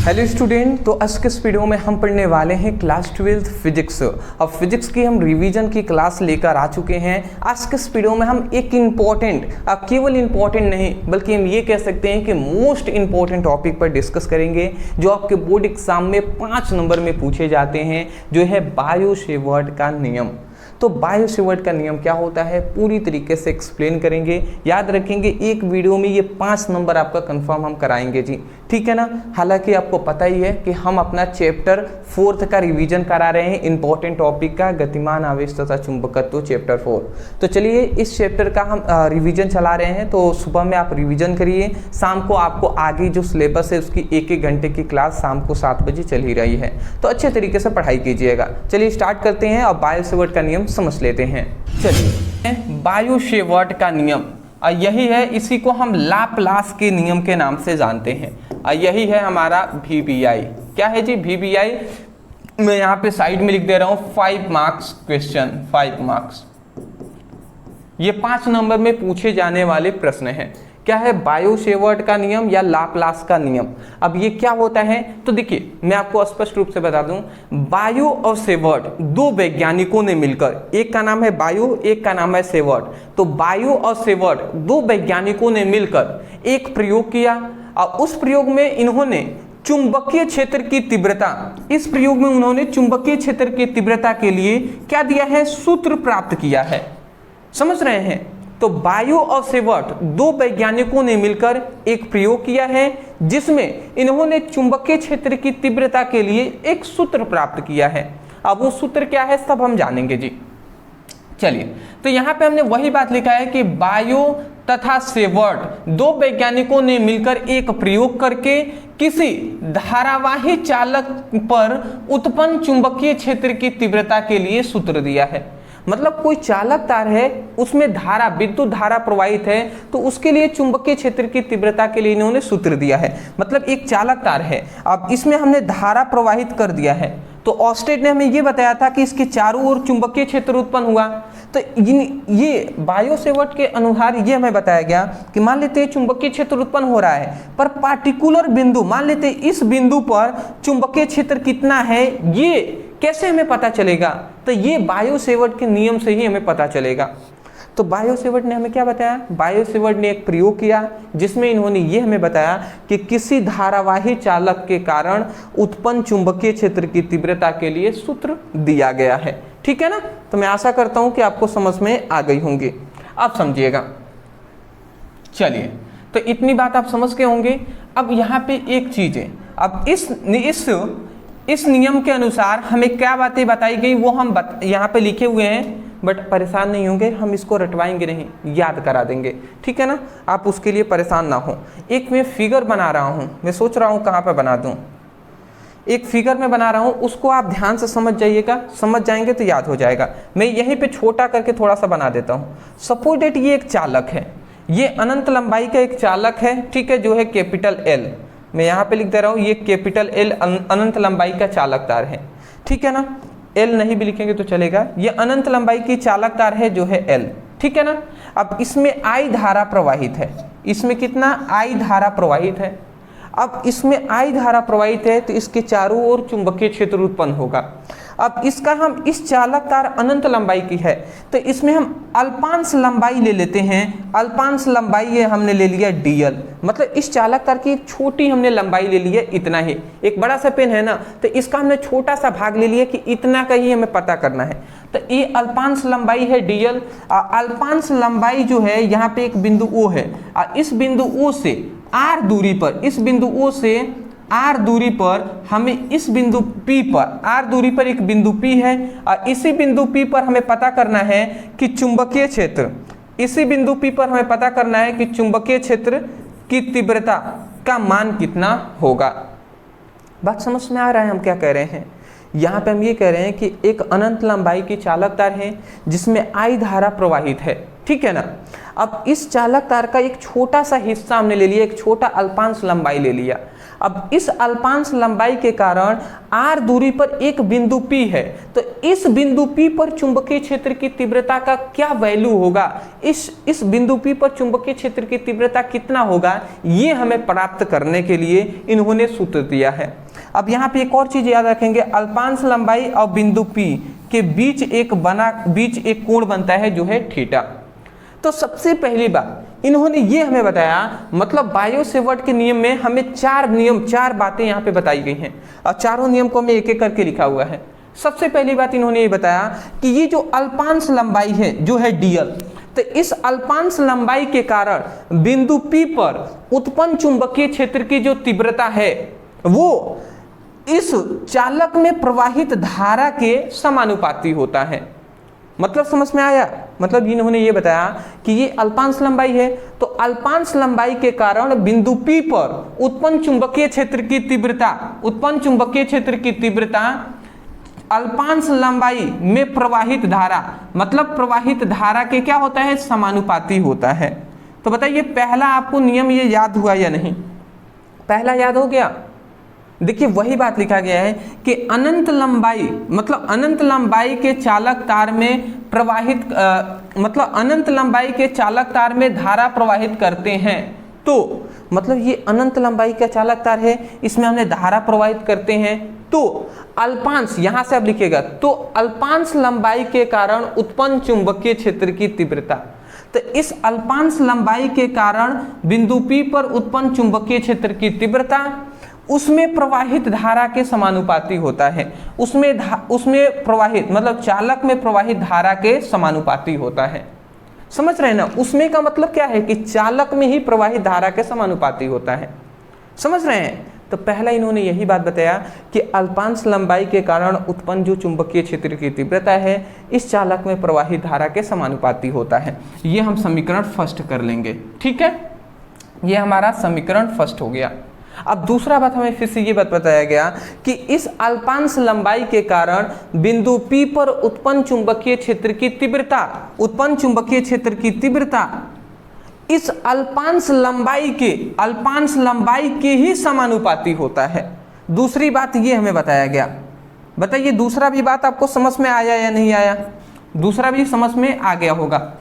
Hello student, तो आज के इस वीडियो में हम पढ़ने वाले हैं क्लास 12 फिजिक्स। अब फिजिक्स की हम रिवीजन की क्लास लेकर आ चुके हैं। आज के इस वीडियो में हम एक इम्पॉर्टेंट, अब केवल इम्पॉर्टेंट नहीं बल्कि हम ये कह सकते हैं कि मोस्ट इम्पॉर्टेंट टॉपिक पर डिस्कस करेंगे, जो आपके बोर्ड एग्जाम में 5 नंबर में पूछे जाते हैं, जो है बायो सेवर्ट का नियम। तो बायो सेवर्ट का नियम क्या होता है पूरी तरीके से एक्सप्लेन करेंगे। याद रखेंगे एक वीडियो में ये 5 नंबर आपका कंफर्म हम कराएंगे जी, ठीक है ना। हालांकि आपको पता ही है कि हम अपना चैप्टर 4 का रिवीजन करा रहे हैं, इंपॉर्टेंट टॉपिक का, गतिमान आवेश तथा चुंबकत्व चैप्टर 4। तो चलिए इस चैप्टर का हम रिवीजन चला रहे हैं। तो सुबह में आप रिवीजन करिए, शाम को आपको आगे जो सिलेबस है उसकी 1-1 घंटे की क्लास शाम को 7 बजे चल ही रही है, तो अच्छे तरीके से पढ़ाई कीजिएगा। चलिए स्टार्ट करते हैं और बायो सेवर्ट का नियम समझ लेते हैं। चलिए बायो सेवर्ट का नियम यही है, इसी को हम लाप्लास के नियम के नाम से जानते हैं। यही है हमारा VBI। क्या है जी VBI? मैं यहाँ पे साइड में लिख दे रहा हूँ 5 मार्क्स क्वेश्चन, 5 मार्क्स। ये 5 नंबर में पूछे जाने वाले प्रश्न हैं। क्या है बायो सेवर्ट का नियम या लाप्लास का नियम? अब ये क्या होता है तो देखिए मैं आपको स्पष्ट रूप से बता दूं, बायो और सेवर्ट दो वैज्ञानिकों ने मिलकर, एक का नाम है बायो, एक का नाम है सेवर्ट। तो बायो और सेवर्ट दो वैज्ञानिकों ने मिलकर एक प्रयोग किया और उस प्रयोग में इन्होंने चुंबकीय क्षेत्र की तीव्रता, इस प्रयोग में उन्होंने चुंबकीय क्षेत्र की तीव्रता के लिए क्या दिया है, सूत्र प्राप्त किया है। समझ रहे हैं? तो बायो और सेवर्ट दो वैज्ञानिकों ने मिलकर एक प्रयोग किया है जिसमें इन्होंने चुंबकीय क्षेत्र की तीव्रता के लिए एक सूत्र प्राप्त किया है। अब वो सूत्र क्या है सब हम जानेंगे जी। चलिए तो यहाँ पे हमने वही बात लिखा है कि बायो तथा सेवर्ट दो वैज्ञानिकों ने मिलकर एक प्रयोग करके किसी धारावाही चालक पर उत्पन्न चुंबकीय क्षेत्र की तीव्रता के लिए सूत्र दिया है। मतलब कोई चालक तार है, उसमें धारा, विद्युत धारा प्रवाहित है, तो उसके लिए चुंबकीय क्षेत्र की तीव्रता के लिए इन्होंने सूत्र दिया है। मतलब एक चालक तार है, अब इसमें हमने धारा प्रवाहित कर दिया है, तो ऑस्टेड ने हमें ये बताया था कि इसके चारों ओर चुंबकीय क्षेत्र उत्पन्न हुआ। तो ये बायो सेवर्ट के अनुसार ये हमें बताया गया कि मान लेते हैं चुंबकीय क्षेत्र उत्पन्न हो रहा है, पर पार्टिकुलर बिंदु, मान लेते हैं इस बिंदु पर चुंबकीय क्षेत्र कितना है, ये कैसे हमें पता चलेगा? तो ये बायो सेवर्ट के नियम से ही हमें पता चलेगा। तो बायो सेवर्ट ने हमें क्या बताया? बायो सेवर्ट ने एक प्रयोग किया जिसमें इन्होंने ये हमें बताया कि किसी धारावाही चालक के कारण उत्पन्न चुंबकीय क्षेत्र की तीव्रता के लिए सूत्र दिया गया है। ठीक है ना? तो मैं आशा करता हूं कि आपको समझ में आ गई होंगी। अब समझिएगा। चलिए तो इतनी बात आप समझ के होंगे। अब यहाँ पे एक चीज है, अब इस नियम के अनुसार हमें क्या बातें बताई गई वो हम यहाँ पे लिखे हुए हैं, बट परेशान नहीं होंगे, हम इसको रटवाएंगे नहीं, याद करा देंगे। ठीक है ना? आप उसके लिए परेशान ना हो। एक मैं फिगर बना रहा हूँ, मैं सोच रहा हूँ कहाँ पे बना दूँ। एक फिगर में बना रहा हूँ, उसको आप ध्यान से समझ जाइएगा, समझ जाएंगे तो याद हो जाएगा। मैं यहीं पे छोटा करके थोड़ा सा बना देता हूँ। सपोज डेट ये एक चालक है, ये अनंत लंबाई का एक चालक है, ठीक है, जो है कैपिटल L। मैं यहाँ पे लिख दे रहा हूँ ये कैपिटल L अनंत लंबाई का चालक तार है। ठीक है ना? L नहीं भी लिखेंगे तो चलेगा। ये अनंत लंबाई की चालक तार है जो है L। ठीक है ना? अब इसमें I धारा प्रवाहित है, इसमें कितना I धारा प्रवाहित है। अब इसमें I धारा प्रवाहित है तो इसके चारों ओर चुंबकीय क्षेत्र उत्पन्न होगा। अब इसका हम, इस चालक तार अनंत लंबाई की है तो इसमें हम अल्पांश लंबाई ले लेते हैं। अल्पांश लंबाई ये हमने ले लिया DL, मतलब इस चालक तार की एक छोटी हमने लंबाई ले ली है, इतना ही। एक बड़ा सा पेन है ना, तो इसका हमने छोटा सा भाग ले लिया कि इतना का ही हमें पता करना है। तो ये अल्पांश लंबाई है DL। अल्पांश लंबाई जो है यहाँ पे एक बिंदु O है, इस बिंदु O से R दूरी पर, इस बिंदु O से R दूरी पर हमें इस बिंदु P पर, R दूरी पर एक बिंदु P है और इसी बिंदु P पर हमें पता करना है कि चुंबकीय क्षेत्र, इसी बिंदु P पर हमें पता करना है कि चुंबकीय क्षेत्र की तीव्रता का मान कितना होगा। बात समझ में आ रहा है हम क्या कह रहे हैं? यहाँ पे हम ये कह रहे हैं कि एक अनंत लंबाई की चालक तार है जिसमें I धारा प्रवाहित है। ठीक है ना। अब इस चालक तार का एक छोटा सा हिस्सा हमने ले लिया, एक छोटा अल्पांश लंबाई ले लिया। अब इस अल्पांश लंबाई के कारण r दूरी पर एक बिंदु P है, तो इस बिंदु P पर चुंबकीय क्षेत्र की तीव्रता का क्या वैल्यू होगा, इस बिंदु P पर चुंबकीय क्षेत्र की तीव्रता कितना होगा, ये हमें प्राप्त करने के लिए इन्होंने सूत्र दिया है। अब यहाँ पे एक और चीज याद रखेंगे, अल्पांश लंबाई और बिंदु P के बीच एक कोण बनता है जो है थीटा। तो सबसे पहली बात इन्होंने ये हमें बताया, मतलब बायो सेवर्ट के नियम में हमें चार बातें यहाँ पे बताई गई हैं और चारों नियम को हमें एक एक करके लिखा हुआ है। सबसे पहली बात इन्होंने ये बताया कि ये जो अल्पांश लंबाई है जो है dl, तो इस अल्पांश लंबाई के कारण बिंदु P पर उत्पन्न चुंबकीय क्षेत्र की जो तीव्रता है वो इस चालक में प्रवाहित धारा के समानुपाती होता है। मतलब समझ में आया, मतलब इन्होंने ये बताया कि ये अल्पांश लंबाई है, तो अल्पांश लंबाई के कारण बिंदु P पर उत्पन्न चुंबकीय क्षेत्र की तीव्रता अल्पांश लंबाई में प्रवाहित धारा, मतलब प्रवाहित धारा के क्या होता है, समानुपाती होता है। तो बताइए पहला आपको नियम ये याद हुआ या नहीं, पहला याद हो गया। देखिए वही बात लिखा गया है कि अनंत लंबाई, मतलब अनंत लंबाई के चालक तार में प्रवाहित मतलब अनंत लंबाई के चालक तार में धारा प्रवाहित करते हैं, तो मतलब ये अनंत लंबाई का चालक तार है, इसमें हमने धारा प्रवाहित करते हैं, तो अल्पांश, यहां से अब लिखिएगा, तो अल्पांश लंबाई के कारण उत्पन्न चुंबकीय क्षेत्र की तीव्रता, तो इस अल्पांश लंबाई के कारण बिंदु P पर उत्पन्न चुंबकीय क्षेत्र की तीव्रता उसमें प्रवाहित धारा के समानुपाती होता है, उसमें प्रवाहित मतलब चालक में प्रवाहित धारा के समानुपाती होता है। समझ रहे हैं ना, उसमें का मतलब क्या है कि चालक में ही प्रवाहित धारा के समानुपाती होता है। समझ रहे हैं, तो पहला इन्होंने यही बात बताया कि अल्पांश लंबाई के कारण उत्पन्न जो चुंबकीय क्षेत्र की तीव्रता है इस चालक में प्रवाहित धारा के समानुपाती होता है। ये हम समीकरण फर्स्ट कर लेंगे, ठीक है, ये हमारा समीकरण फर्स्ट हो गया। अब दूसरा बात हमें फिर से ये बात बताया गया कि इस अल्पांश लंबाई के कारण बिंदु P पर उत्पन्न चुंबकीय क्षेत्र की तीव्रता इस अल्पांश लंबाई के ही समानुपाती होता है। दूसरी बात ये हमें बताया गया। बताइए दूसरा भी बात आपको समझ में आया या नहीं आया? दूसरा भी समझ में आ गया होगा।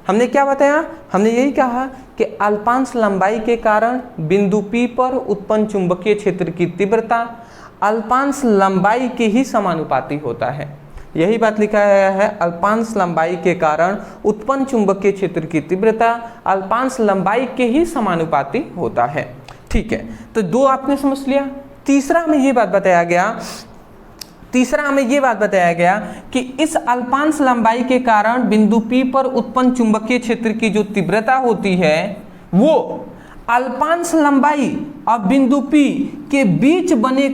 हमने क्या बताया? हमने यही कहा कि अल्पांश लंबाई के कारण बिंदु P पर उत्पन्न चुंबकीय क्षेत्र की तीव्रता अल्पांश लंबाई के ही समानुपाती होता है। यही बात लिखा गया है, अल्पांश लंबाई के कारण उत्पन्न चुंबकीय क्षेत्र की तीव्रता अल्पांश लंबाई के ही समानुपाती होता है। ठीक है, तो दो आपने समझ लिया। तीसरा हमें ये बात बताया गया कि इस अल्पांश लंबाई के कारण बिंदु P पर उत्पन्न चुंबकीय क्षेत्र की जो तीव्रता होती है वो अल्पांश लंबाई और बिंदु P के बीच बने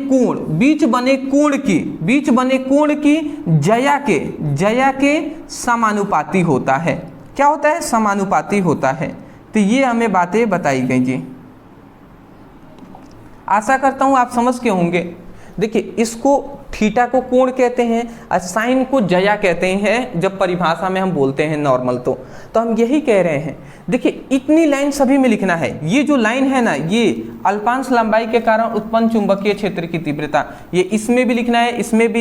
कोण की जया के समानुपाती होता है। क्या होता है? समानुपाती होता है। तो ये हमें बातें बताई गई जी। आशा करता हूं आप समझ के होंगे। देखिए इसको थीटा को कोण कहते हैं और साइन को जया कहते हैं जब परिभाषा में हम बोलते हैं नॉर्मल। तो हम यही कह रहे हैं। देखिए इतनी लाइन सभी में लिखना है। ये जो लाइन है ना, ये अल्पांश लंबाई के कारण उत्पन्न चुंबकीय क्षेत्र की तीव्रता, ये इसमें भी लिखना है, इसमें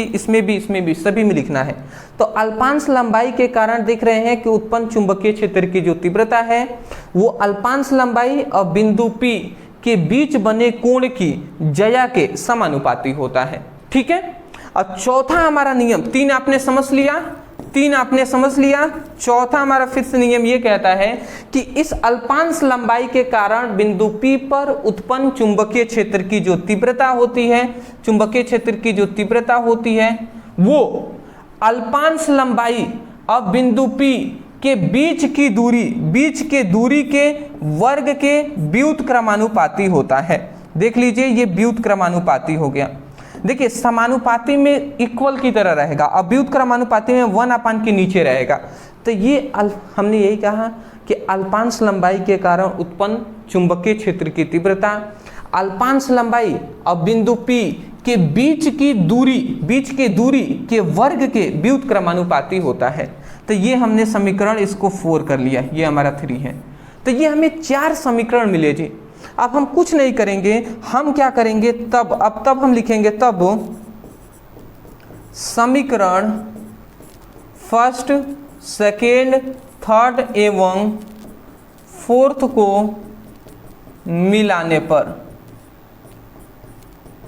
भी सभी में लिखना है। तो अल्पांश लंबाई के कारण देख रहे हैं कि उत्पन्न चुंबकीय क्षेत्र की जो तीव्रता है वो अल्पांश लंबाई और बिंदु P के बीच बने कोण की जया के समानुपाती होता है। ठीक है। और चौथा हमारा नियम, तीन आपने समझ लिया। चौथा हमारा फिर से नियम ये कहता है कि इस अल्पांश लंबाई के कारण बिंदु P पर उत्पन्न चुंबकीय क्षेत्र की जो तीव्रता होती है वो अल्पांश लंबाई और बिंदु P के बीच के दूरी के वर्ग के व्युत्क्रमानुपाती होता है। देख लीजिए ये व्युत्क्रमानुपाती हो गया। देखिए समानुपाती में इक्वल की तरह रहेगा और व्युत्क्रमानुपाती में 1/, के नीचे रहेगा। तो ये हमने यही कहा कि अल्पांश लंबाई के कारण उत्पन्न चुंबकीय क्षेत्र की तीव्रता अल्पांश लंबाई और बिंदु P के बीच की दूरी के वर्ग के व्युत्क्रमानुपाती होता है। तो ये हमने समीकरण इसको 4 कर लिया, ये हमारा 3 है। तो ये हमें 4 समीकरण मिले जी। अब हम कुछ नहीं करेंगे, हम क्या करेंगे तब हम लिखेंगे तब समीकरण फर्स्ट, सेकेंड, थर्ड एवं फोर्थ को मिलाने पर,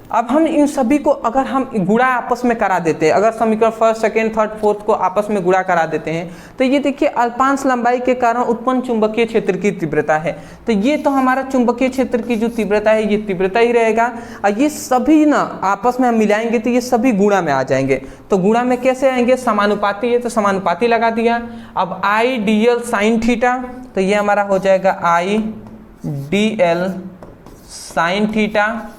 अब हम इन सभी को अगर हम गुणा आपस में करा देते हैं, अगर समीकरण फर्स्ट, सेकेंड, थर्ड, फोर्थ को आपस में गुणा करा देते हैं, तो ये देखिए अल्पांश लंबाई के कारण उत्पन्न चुंबकीय क्षेत्र की तीव्रता है। तो ये तो हमारा चुंबकीय क्षेत्र की जो तीव्रता है ये तीव्रता ही रहेगा। और ये सभी ना आपस में हम मिलाएंगे तो ये सभी गुणा में आ जाएंगे। तो गुणा में कैसे आएंगे? समानुपाती है तो समानुपाती लगा दिया। अब आई डी एल साइन थीटा, तो ये हमारा हो जाएगा आई डी एल साइन थीटा।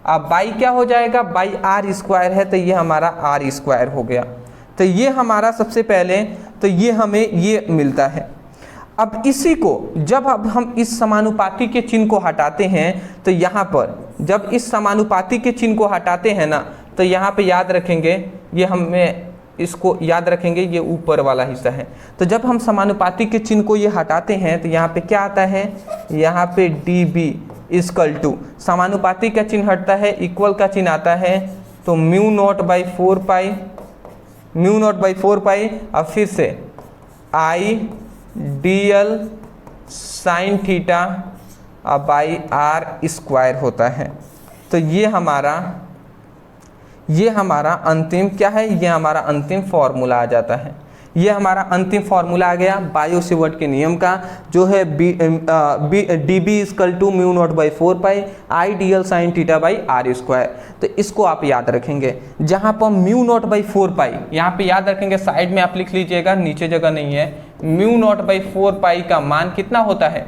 अब बाई क्या हो जाएगा? बाई आर स्क्वायर है तो ये हमारा आर स्क्वायर हो गया। तो ये हमारा सबसे पहले तो ये हमें ये मिलता है। अब इसी को जब अब हम इस समानुपाती के चिन्ह को हटाते हैं तो यहाँ पर जब इस समानुपाती के चिन्ह को हटाते हैं ना, तो यहाँ पे याद रखेंगे, ये हमें इसको याद रखेंगे, ये ऊपर वाला हिस्सा है। तो जब हम समानुपाती के चिन्ह को ये हटाते हैं तो यहाँ पे क्या आता है? यहाँ पे डी बी इक्वल टू समानुपाती का चिन्ह हटता है, इक्वल का चिन्ह आता है, तो म्यू नॉट बाई 4 पाई। अब फिर से I D L sine theta by R square होता है। तो ये हमारा अंतिम क्या है? ये हमारा अंतिम फॉर्मूला आ जाता है। ये हमारा अंतिम फॉर्मूला आ गया बायो सेवर्ट के नियम का, जो है D B equal to mu naught by 4 pi I D L sine theta by R square. तो इसको आप याद रखेंगे, जहाँ पर म्यू नॉट बाई 4 पाई यहाँ पे याद रखेंगे, साइड में आप लिख लीजिएगा, नीचे जगह नहीं है। म्यू नॉट बाई 4 पाई का मान कितना होता है?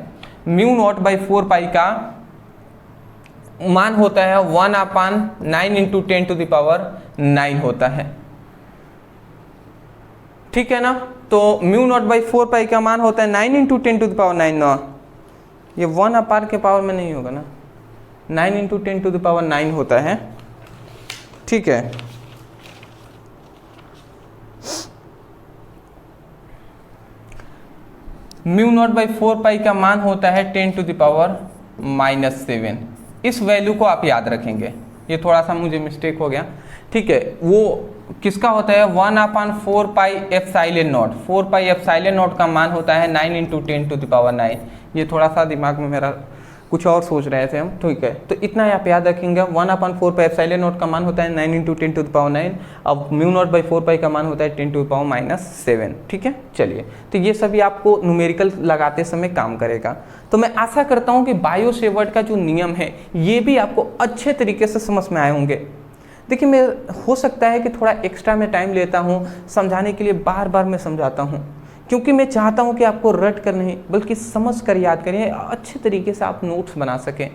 म्यू नॉट बाई 4 पाई का मान होता है 1/9 इंटू 10 टू द पावर 9 होता है, ठीक है ना। तो म्यू नॉट बाई 4 पाई का मान होता है 9 इंटू 10 टू द पावर 9 ना, ये 1 अपार के पावर में नहीं होगा ना, 9 इंटू 10 टू द पावर 9 होता है, ठीक है। म्यू नॉट बाई 4 पाई का मान होता है 10 टू द पावर -7। इस वैल्यू को आप याद रखेंगे। ये थोड़ा सा मुझे मिस्टेक हो गया, ठीक है। वो किसका होता है? 1/4 pi epsilon not. 4 pi epsilon not का मान होता है 9 इंटू 10 टू द पावर 9। ये थोड़ा सा दिमाग में मेरा कुछ और सोच रहे थे हम, ठीक है। तो इतना आप याद रखेंगे। 1/4 पाई एप्सिलॉन नॉट का मान होता है 9 इंटू 10 टू द पावर 9। अब म्यू नॉट बाई 4 पाई का मान होता है 10 टू द पावर -7, ठीक है। चलिए, तो ये सभी आपको न्यूमेरिकल लगाते समय काम करेगा। तो मैं आशा करता हूँ कि बायो सेवर्ट का जो नियम है ये भी आपको अच्छे तरीके से समझ में आए होंगे। देखिए, मैं हो सकता है कि थोड़ा एक्स्ट्रा में टाइम लेता हूँ समझाने के लिए, बार बार मैं समझाता हूँ, क्योंकि मैं चाहता हूँ कि आपको रट कर नहीं बल्कि समझ कर याद करें, अच्छे तरीके से आप नोट्स बना सकें।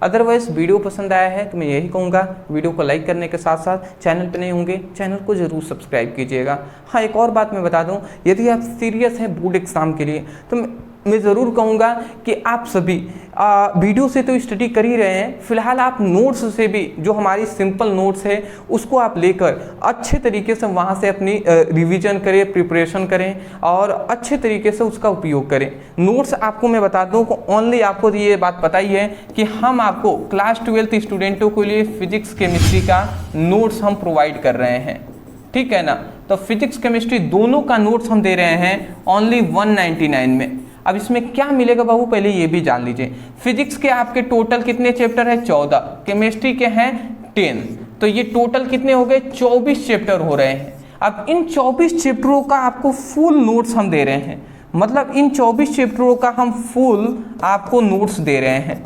अदरवाइज वीडियो पसंद आया है तो मैं यही कहूँगा, वीडियो को लाइक करने के साथ साथ चैनल पर नए होंगे चैनल को ज़रूर सब्सक्राइब कीजिएगा। हाँ, एक और बात मैं बता दूँ, यदि आप सीरियस हैं बोर्ड एग्ज़ाम के लिए तो मैं ज़रूर कहूँगा कि आप सभी वीडियो से तो स्टडी कर ही रहे हैं, फिलहाल आप नोट्स से भी, जो हमारी सिंपल नोट्स है उसको आप लेकर अच्छे तरीके से वहाँ से अपनी रिवीजन करें, प्रिपरेशन करें और अच्छे तरीके से उसका उपयोग करें। नोट्स आपको मैं बता दूँ ओनली आपको ये बात पता ही है कि हम आपको क्लास 12 स्टूडेंटों के लिए फिजिक्स केमिस्ट्री का नोट्स हम प्रोवाइड कर रहे हैं, ठीक है ना। तो फिजिक्स केमिस्ट्री दोनों का नोट्स हम दे रहे हैं ओनली 199 में। अब इसमें क्या मिलेगा बाबू, पहले ये भी जान लीजिए। फिजिक्स के आपके टोटल कितने चैप्टर है? 14। केमिस्ट्री के हैं 10। तो ये टोटल कितने हो गए? 24 चैप्टर हो रहे हैं। अब इन 24 चैप्टरों का आपको फुल नोट्स हम दे रहे हैं, मतलब इन 24 चैप्टरों का हम फुल आपको नोट्स दे रहे हैं।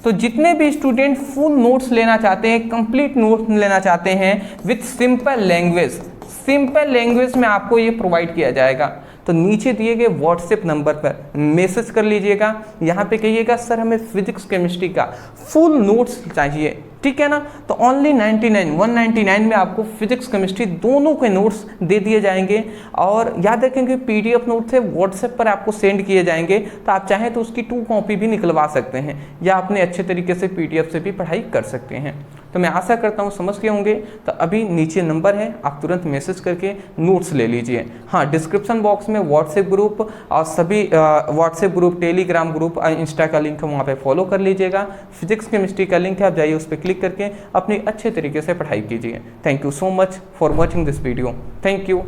तो जितने भी स्टूडेंट फुल नोट्स लेना चाहते हैं, कंप्लीट नोट्स लेना चाहते हैं विथ सिंपल लैंग्वेज में आपको ये प्रोवाइड किया जाएगा। तो नीचे दिए गए व्हाट्सएप नंबर पर मैसेज कर लीजिएगा, यहाँ पे कहिएगा सर हमें फिजिक्स केमिस्ट्री का फुल नोट्स चाहिए, ठीक है ना। तो ओनली 199 में आपको फिजिक्स केमिस्ट्री दोनों के नोट्स दे दिए जाएंगे। और याद रखेंगे PDF नोट्स है व्हाट्सएप पर आपको सेंड किए जाएंगे, तो आप चाहें तो उसकी 2 कॉपी भी निकलवा सकते हैं या अपने अच्छे तरीके से PDF से भी पढ़ाई कर सकते हैं। तो मैं आशा करता हूँ समझ गए होंगे। तो अभी नीचे नंबर है, आप तुरंत मैसेज करके नोट्स ले लीजिए। हाँ, डिस्क्रिप्शन बॉक्स में व्हाट्सएप ग्रुप और सभी WhatsApp group, Telegram group, Insta का लिंक है, वहाँ पे फॉलो कर लीजिएगा। फिजिक्स केमिस्ट्री का लिंक है, आप जाइए उस पर क्लिक करके अपनी अच्छे तरीके से पढ़ाई कीजिए। Thank you so much for watching this video. Thank you.